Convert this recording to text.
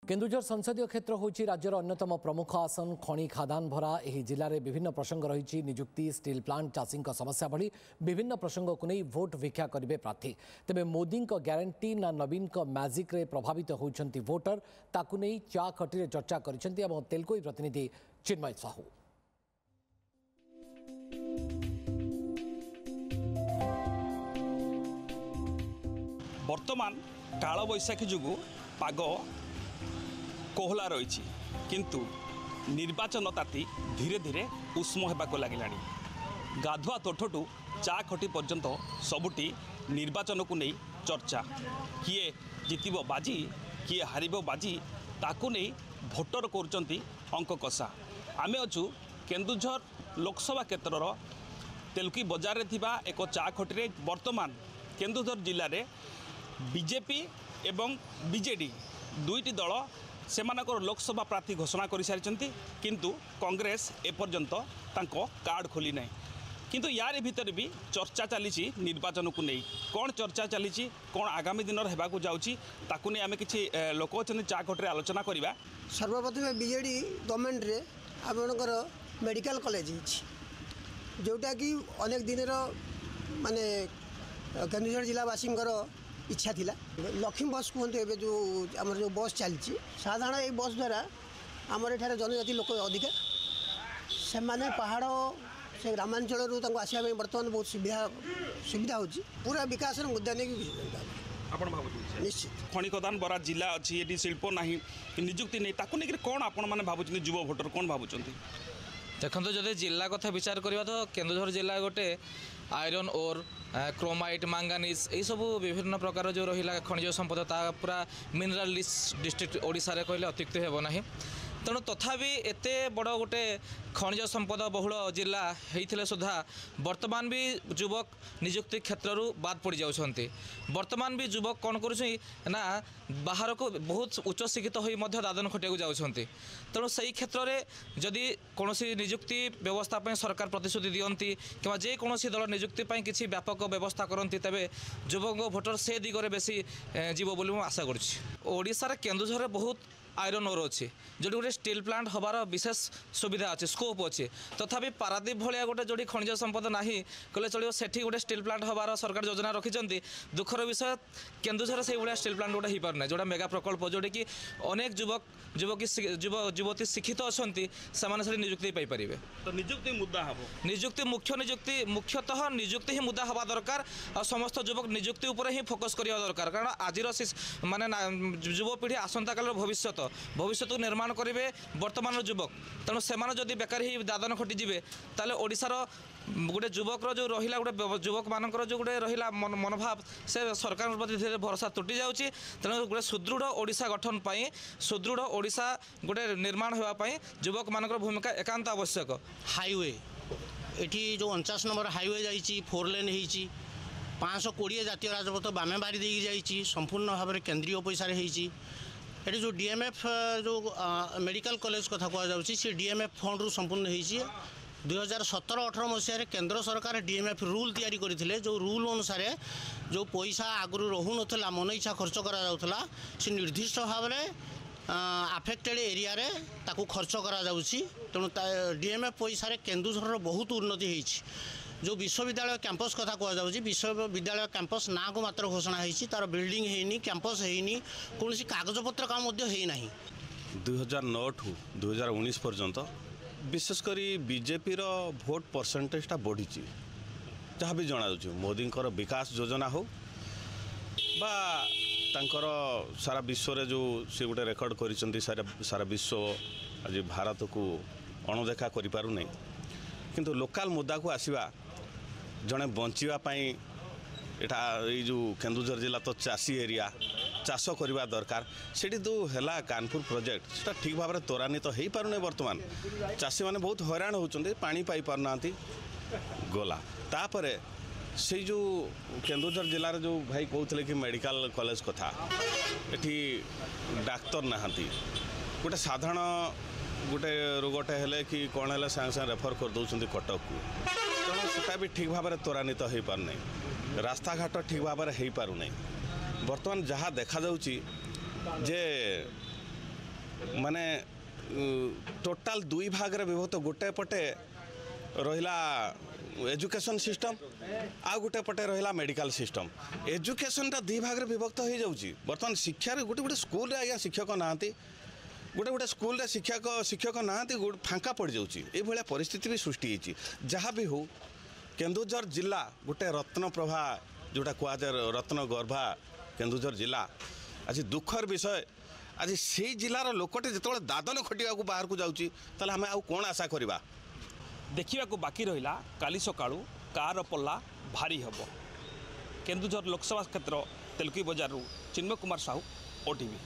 केन्दुझर संसदीय क्षेत्र होची राज्यर अन्यतम प्रमुख आसन खनि खादान भरा एही जिले में विभिन्न प्रसंग रही निजुक्ति स्टील प्लांट चाषी समस्या भली विभिन्न प्रसंग को नहीं भोट भिक्षा करेंगे प्रार्थी तेज मोदी ग्यारंटी ना नवीन मैजिक रे प्रभावित होती भोटर ताकू नहीं चा खटी चर्चा कर तेलुगु प्रतिनिधि चिन्मय साहू। वर्तमान काल बैशाखी जुगु पाग कोहला रही किंतु निर्वाचन ताती धीरे धीरे उष्म होगा लगिला गाधुआ तोठू चा खटी पर्यंत सबुटी निर्वाचन को नहीं चर्चा किए जितब बाजी किए हार बाजी ताकू नहीं भोटर कर अंक कषा आम अच्छु केन्दुझर लोकसभा क्षेत्र तेलुकी बजार में एक चा खटी वर्तमान केन्दुझर जिले में बीजेपी एवं बीजेडी दुईटी दल सेमानकर लोकसभा प्रार्थी घोषणा कर सारी किंतु कांग्रेस एपर्यंत कार्ड खोली ना किंतु यार भीतर भी चर्चा चली निर्वाचन को नहीं कौन चर्चा चली कौन आगामी दिन होगा जाऊँगी ताकू नहीं आम कि लोक अच्छा चा खटे आलोचना करवा। सर्वप्रथम बीजेडी गवर्नमेंट रे आपणकर मेडिकल कॉलेज जोटा कि अनेक दिन माने केन्दुझर जिलावासी इच्छा थिला लक्ष्मी बस कहते हैं जो आम जो बस चलती साधारण ये बस द्वारा आमर एठार जनजाति लोक अधिका से माने पहाड़ से ग्रामांचल आसवा बर्तमान बहुत सुविधा होची पूरा विकास मुद्दा नहीं निश्चित खनि खदान बरा जिला अच्छी ये शिल्प ना निजुक्ति नहीं ताकू नहीं कौन आपण मैंने भावुं युव भोटर कौन भावुं देखो जब जिला कथा विचार करवा तो केन्दुझर जिला गोटे आयरन ओर क्रोमाइट मांगानीज यही सब विभिन्न प्रकार जो रहा खनिज संपद ता पूरा मिनराल डिस्ट्रिक्ट ओडिशा रे कहले अत्युक्ति हेब नाही तेणु तथापि एते बड़ गोटे खनिज संपद बहुल जिला होते सुधा वर्तमान भी युवक निजुक्ति क्षेत्र बाद पड़ जाउछन्ति। वर्तमान भी युवक कौन करुना बाहर को बहुत उच्च शिक्षित हो दादन खटिया जाउछन्ति तेणु से क्षेत्र में जदि कौन निजुक्ति व्यवस्था सरकार प्रतिश्रुति दियंती कि जेकोसी दल निजुक्ति किसी व्यापक व्यवस्था करती तेरे युवक भोटर से दिगरे बेसी जीव बोली आशा करुच्छी। केन्दुझर बहुत आयरन ओर अच्छी जो गोटे स्टील प्लांट हबार विशेष सुविधा अच्छे स्कोप अच्छे तथापि पारादीप भाया गोटे जो खनिज संपद ना कहले चलो सेठी गोटे स्टील प्लांट हबार सरकार योजना रखिंट दुखर विषय केन्दुझर से भाया स्टील प्लांट गोटे हो पारना जोटा मेगा प्रकल्प जोटा कि अनेक युवती शिक्षित अच्छा से निजुक्ति पाइपर तो निजुक्ति मुद्दा हम निजुक्ति मुख्यतः निजुक्ति ही मुद्दा हवा दरकार और समस्त युवक निजुक्ति उपर ही फोकस करवा दरकार कारण आज माने युवपीढ़ी आसंता काल भविष्य को निर्माण करेंगे वर्तमान युवक तेणु से जदि बेकार ही दादन खटिजे ताले ओडिशार गोटे युवक जो रहा गोटे युवक मानकर जो गोटे रहा मनोभाव से सरकार प्रति धीरे भरोसा तुटी जाऊँगी तेणु गोटे सुदृढ़ ओडिशा गठन पाई सुदृढ़ ओडिशा गोटे निर्माण होगापाई युवक मानकर भूमिका एकांत आवश्यक। हाईवे एटी जो 49 नंबर हाईवे जाइए 4 लेन होती 520 जातीय राजपथ बामे बारी देकी जाइए संपूर्ण भाव में केंद्रीय पैसा होती ये जो डीएमएफ जो मेडिकल कॉलेज कथा कहुच्छी डीएमएफ फंड रु संपूर्ण होती 2017-18 मसीह केंद्र सरकार डीएमएफ रूल तैयारी करते जो रूल अनुसार जो पैसा आगु रहू ना मन इच्छा खर्च करा से निर्दिष्ट भाव में आफेक्टेड एरिया रे ताकू खर्च करा जाउछि तेणु डीएमएफ पैसा केन्दुझर बहुत उन्नति होती जो विश्वविद्यालय कैंपस कथा कहुच्छी विश्वविद्यालय कैंपस ना को मात्र घोषणा होती तार बिल्डिंग होनी कैंपस होनी कौन कागजपत्र काम होना 2009 ठू 2019 पर्यंत विशेषकर बीजेपी रो भोट परसेंटेजटा बढ़ी जहाँ भी जना मोदी विकास योजना हो बा तांकर सारा विश्व रे जो से गोटे रेकर्ड करिसेंती सारा विश्व आज भारत को अणदेखा करि पारु नै किंतु लोकल मुद्दा को आसीबा जड़े बचापी एटा ये जो केन्दुझर जिला तो चाषी एरिया चाष करवा दरकार से जो है कानपुर प्रोजेक्ट से ठीक भाव में त्वरान्वित तो हो पारना बर्तमान चाषी मैंने बहुत हैरान होती पानी पाई पारना गला तापर से जो केन्दुझर जिलार जो भाई कहते कि मेडिकल कॉलेज कथा एटी डाक्तर नहांती गोटे साधारण गोटे रोगटे हेले कि कौन है सागे सागे रेफर कर दौरान कटक को तेणु सेटा भी ठीक भाव में त्वरान्वित हो पारना रास्ता घाट ठीक भाव में हो पारना बर्तमान जहाँ देखा जे माने टोटाल दुई भाग रे विभक्त गोटे पटे रहिला एजुकेशन सिस्टम आ गोटे पटे रहिला मेडिकल सिस्टम एजुकेशन टा दुई भाग रे विभक्त हो जाउची बर्तमान शिक्षा रे गोटे गोटे स्कूल रे आया शिक्षक नाहांती गोटे गोटे स्कूल रे शिक्षक नाहांती फांका पड़ जाउची ए भलिया परिस्थिति भी सृष्टि होची जहाँ भी हो केन्दुझर जिला गोटे रत्न प्रभा जोटा कुआ रत्न गर्भा केन्दुझर जिला आज दुखर विषय आज से जिलार लोकटे जो दादन खटिया बाहर को जाऊँगी ताले आम आउ कौन आशा करवा देखा बाकी रहा काली सकाळू कार पल्ला भारी हम केन्दुझर लोकसभा क्षेत्र तेलुकी बजारू चिन्मय कुमार साहू ओटीवी।